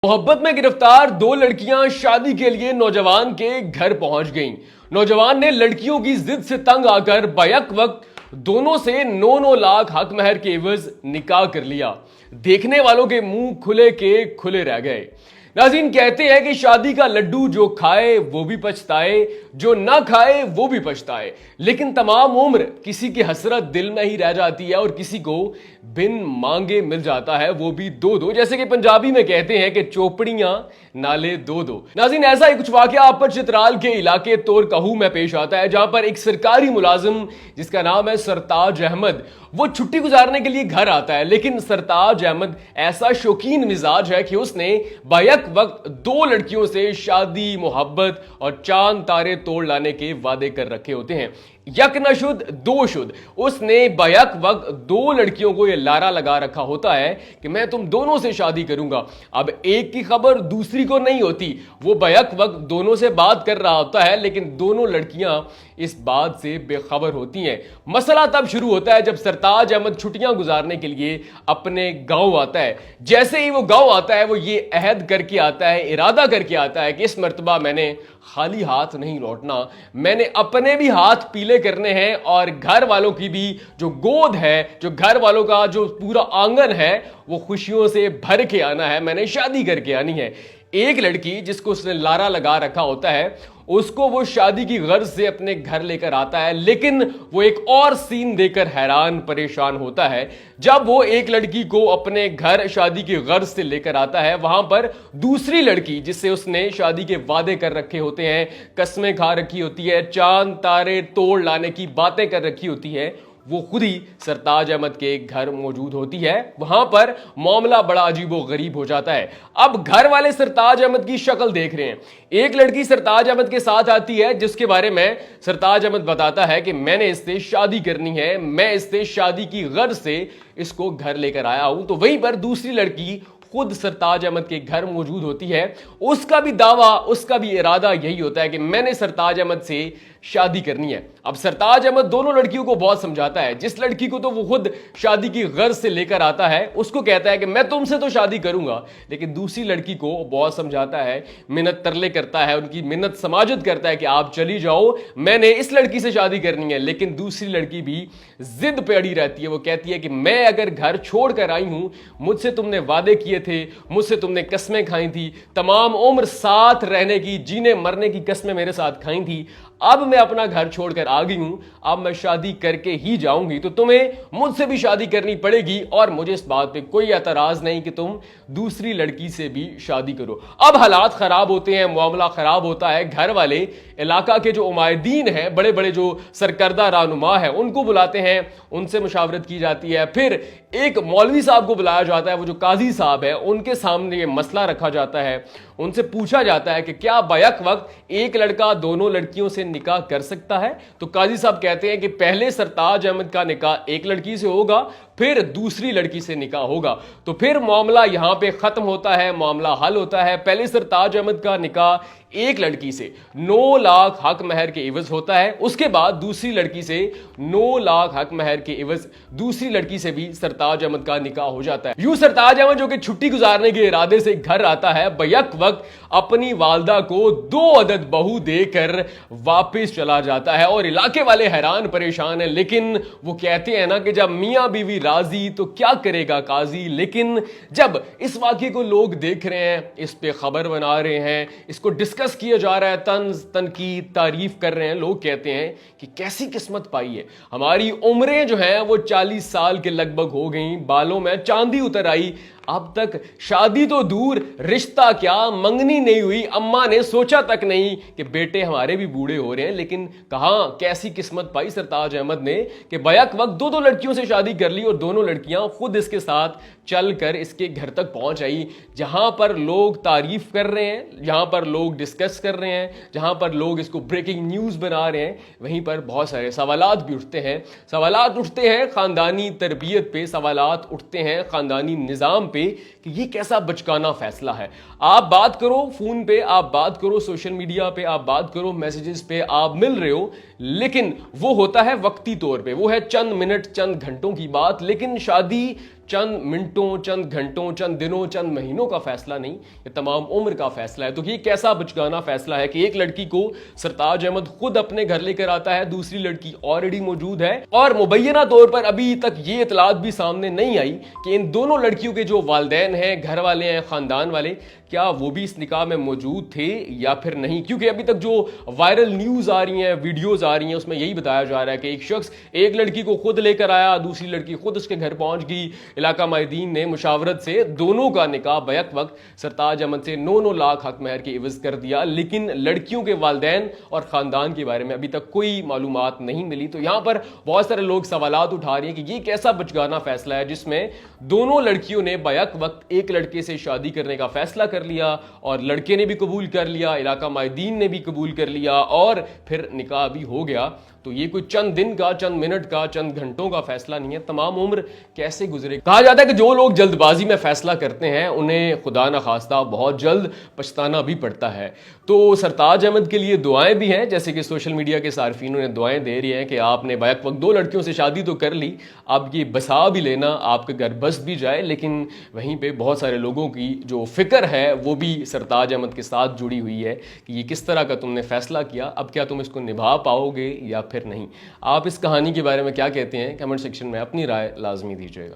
मोहब्बत में गिरफ्तार दो लड़कियां शादी के लिए नौजवान के घर पहुंच गईं। नौजवान ने लड़कियों की जिद से तंग आकर बैक वक्त दोनों से 9-9 लाख हक महर के एवज निकाह कर लिया। देखने वालों के मुंह खुले के खुले रह गए। नाज़रीन, कहते हैं कि शादी का लड्डू जो खाए वो भी पछताए, जो ना खाए वो भी पछताए, लेकिन तमाम उम्र किसी की हसरत दिल में ही रह जाती है और किसी को बिन मांगे मिल जाता है, वो भी दो दो। जैसे कि पंजाबी में कहते हैं कि चोपड़ियां नाले दो दो। नाज़रीन, ऐसा ही कुछ वाकया आप पर चित्राल के इलाके तोर कहू में पेश आता है, जहां पर एक सरकारी मुलाजिम जिसका नाम है सरताज अहमद, वो छुट्टी गुजारने के लिए घर आता है। लेकिन सरताज अहमद ऐसा शौकीन मिजाज है कि उसने बैक वक्त दो लड़कियों से शादी, मोहब्बत और चांद तारे तोड़ लाने के वादे कर रखे होते हैं। यक न शुद्ध दो शुद्ध, उसने बैक वक्त दो लड़कियों को यह लारा लगा रखा होता है कि मैं तुम दोनों से शादी करूंगा। अब एक की खबर दूसरी को नहीं होती, वो बैक वक्त दोनों से बात कर रहा होता है, लेकिन दोनों लड़कियां इस बात से बेखबर होती हैं। मसला तब शुरू होता है जब सरताज अहमद छुट्टियां गुजारने के लिए अपने गांव आता है। जैसे ही वो गांव आता है, वो ये अहद करके आता है, इरादा करके आता है कि इस मर्तबा मैंने खाली हाथ नहीं लौटना, मैंने अपने भी हाथ पीले करने हैं और घर वालों की भी जो गोद है, जो घर वालों का जो पूरा आंगन है, वो खुशियों से भर के आना है, मैंने शादी करके आनी है। एक लड़की जिसको उसने लारा लगा रखा होता है, उसको वो शादी की गर्ज से अपने घर लेकर आता है, लेकिन वो एक और सीन देकर हैरान परेशान होता है। जब वो एक लड़की को अपने घर शादी की गर्ज से लेकर आता है, वहां पर दूसरी लड़की जिससे उसने शादी के वादे कर रखे होते हैं, कस्में खा रखी होती है, चांद तारे तोड़ लाने की बातें कर रखी होती है, वो खुद ही सरताज अहमद के घर मौजूद होती है। वहां पर मामला बड़ा अजीबो गरीब हो जाता है। अब घर वाले सरताज अहमद की शक्ल देख रहे हैं। एक लड़की सरताज अहमद के साथ आती है, जिसके बारे में सरताज अहमद बताता है कि मैंने इससे शादी करनी है, मैं इससे शादी की गर्ज से इसको घर लेकर आया हूं। तो वहीं पर दूसरी लड़की खुद सरताज अहमद के घर मौजूद होती है। उसका भी दावा, उसका भी इरादा यही होता है कि मैंने सरताज अहमद से शादी करनी है। अब सरताज अहमद दोनों लड़कियों को बहुत समझाता है। जिस लड़की को तो वो खुद शादी की गर्ज से लेकर आता है, उसको कहता है कि मैं तुमसे तो शादी करूंगा, लेकिन दूसरी लड़की को बहुत समझाता है, मिन्नत तरले करता है, उनकी मिन्नत समाजत करता है कि आप चली जाओ, मैंने इस लड़की से शादी करनी है। लेकिन दूसरी लड़की भी जिद पे अड़ी रहती है। वो कहती है कि मैं अगर घर छोड़ कर आई हूं, मुझसे तुमने वादे किए थे, मुझसे तुमने कस्में खाई थी, तमाम उम्र साथ रहने की, जीने मरने की कस्में मेरे साथ खाई थी, अब मैं अपना घर छोड़कर आ गई हूं, अब मैं शादी करके ही जाऊंगी, तो तुम्हें मुझसे भी शादी करनी पड़ेगी और मुझे इस बात पे कोई एतराज नहीं कि तुम दूसरी लड़की से भी शादी करो। अब हालात खराब होते हैं, मामला खराब होता है। घर वाले इलाका के जो उमायदीन हैं, बड़े बड़े जो सरकर्दा रहनुमा है, उनको बुलाते हैं, उनसे मुशावरत की जाती है। फिर एक मौलवी साहब को बुलाया जाता है, वो जो काजी साहब है, उनके सामने ये मसला रखा जाता है। उनसे पूछा जाता है कि क्या बैक वक्त एक लड़का दोनों लड़कियों से निकाह कर सकता है? तो काजी साहब कहते हैं कि पहले सरताज अहमद का निकाह एक लड़की से होगा, फिर दूसरी लड़की से निकाह होगा। तो फिर मामला यहां पे खत्म होता है, मामला हल होता है। पहले सरताज अहमद का निकाह एक लड़की से 9 लाख हक महर के एवज होता है, उसके बाद दूसरी लड़की से 9 लाख हक महर के एवज दूसरी लड़की से भी सरताज अहमद का निकाह हो जाता है। यूं सरताज अहमद जो कि छुट्टी गुजारने के इरादे से घर आता है, बैक वक्त अपनी वालदा को 2 अदद बहू देकर वापस चला जाता है और इलाके वाले हैरान परेशान है। लेकिन वो कहते हैं ना कि जब मियां बीवी राजी तो क्या करेगा काजी। लेकिन जब इस वाकये को लोग देख रहे हैं, इस पे खबर बना रहे हैं, इसको डिस्कस किया जा रहा है, तंज तनकीद तारीफ कर रहे हैं, लोग कहते हैं कि कैसी किस्मत पाई है, हमारी उम्रें जो हैं वो 40 साल के लगभग हो गई, बालों में चांदी उतर आई, अब तक शादी तो दूर, रिश्ता क्या, मंगनी नहीं हुई, अम्मा ने सोचा तक नहीं कि बेटे हमारे भी बूढ़े हो रहे हैं। लेकिन कहां कैसी किस्मत पाई सरताज अहमद ने कि बैक वक्त दो लड़कियों से शादी कर ली और दोनों लड़कियां खुद इसके साथ चलकर इसके घर तक पहुंच आई, जहां पर लोग तारीफ कर रहे हैं, जहां पर लोग डिस्कस कर रहे हैं, जहां पर लोग इसको ब्रेकिंग न्यूज बना रहे हैं। वहीं पर बहुत सारे सवालात भी उठते हैं। सवालात उठते हैं खानदानी तरबियत पे, सवालात उठते हैं खानदानी निजाम पे कि ये कैसा बचकाना फैसला है। आप बात करो फोन पे, आप बात करो सोशल मीडिया पे, आप बात करो मैसेजेस पे, आप मिल रहे हो, लेकिन वो होता है वक्ती तौर पे, वो है चंद मिनट चंद घंटों की बात। लेकिन शादी चंद मिनटों, चंद घंटों, चंद दिनों, चंद महीनों का फैसला नहीं, ये तमाम उम्र का फैसला है। तो ये कैसा बचकाना फैसला है कि एक लड़की को सरताज अहमद खुद अपने घर लेकर आता है, दूसरी लड़की ऑलरेडी मौजूद है, और मुबैना तौर पर अभी तक ये इतलात भी सामने नहीं आई कि इन दोनों लड़कियों के जो वालिदैन हैं, घर वाले हैं, खानदान वाले, क्या वो भी इस निकाह में मौजूद थे या फिर नहीं। क्योंकि अभी तक जो वायरल न्यूज आ रही हैं, वीडियोस आ रही हैं, उसमें यही बताया जा रहा है कि एक शख्स एक लड़की को खुद लेकर आया, दूसरी लड़की खुद उसके घर पहुंच गई। इलाका माहिदीन ने मुशावरत से दोनों का निकाह बैक वक्त सरताज अहमद से 9-9 लाख हक महर के इवज कर दिया। लेकिन लड़कियों के वालिदैन और खानदान के बारे में अभी तक कोई मालूमात नहीं मिली। तो यहां पर बहुत सारे लोग सवालात उठा रहे हैं कि ये कैसा बचगाना फैसला है जिसमें दोनों लड़कियों ने बैक वक्त एक लड़के से शादी करने का फैसला कर लिया, और लड़के ने भी कबूल कर लिया, इलाका माहिदीन ने भी कबूल कर लिया, और फिर निकाह भी हो गया। तो ये कोई चंद दिन का, चंद मिनट का, चंद घंटों का फैसला नहीं है। तमाम उम्र कैसे गुजरे। कहा जाता है कि जो लोग जल्दबाजी में फैसला करते हैं उन्हें खुदा न खास्ता बहुत जल्द पछताना भी पड़ता है। तो सरताज अहमद के लिए दुआएं भी हैं, जैसे कि सोशल मीडिया के सार्फिन उन्हें दुआएं दे रही हैं कि आपने बैक वक्त 2 लड़कियों से शादी तो कर ली, अब ये बसा भी लेना, आपके घर बस भी जाए। लेकिन वहीं पे बहुत सारे लोगों की जो फिक्र है वो भी सरताज अहमद के साथ जुड़ी हुई है कि ये किस तरह का तुमने फैसला किया, अब क्या तुम इसको निभा पाओगे या फिर नहीं। आप इस कहानी के बारे में क्या कहते हैं, कमेंट सेक्शन में अपनी राय लाजमी दीजिएगा।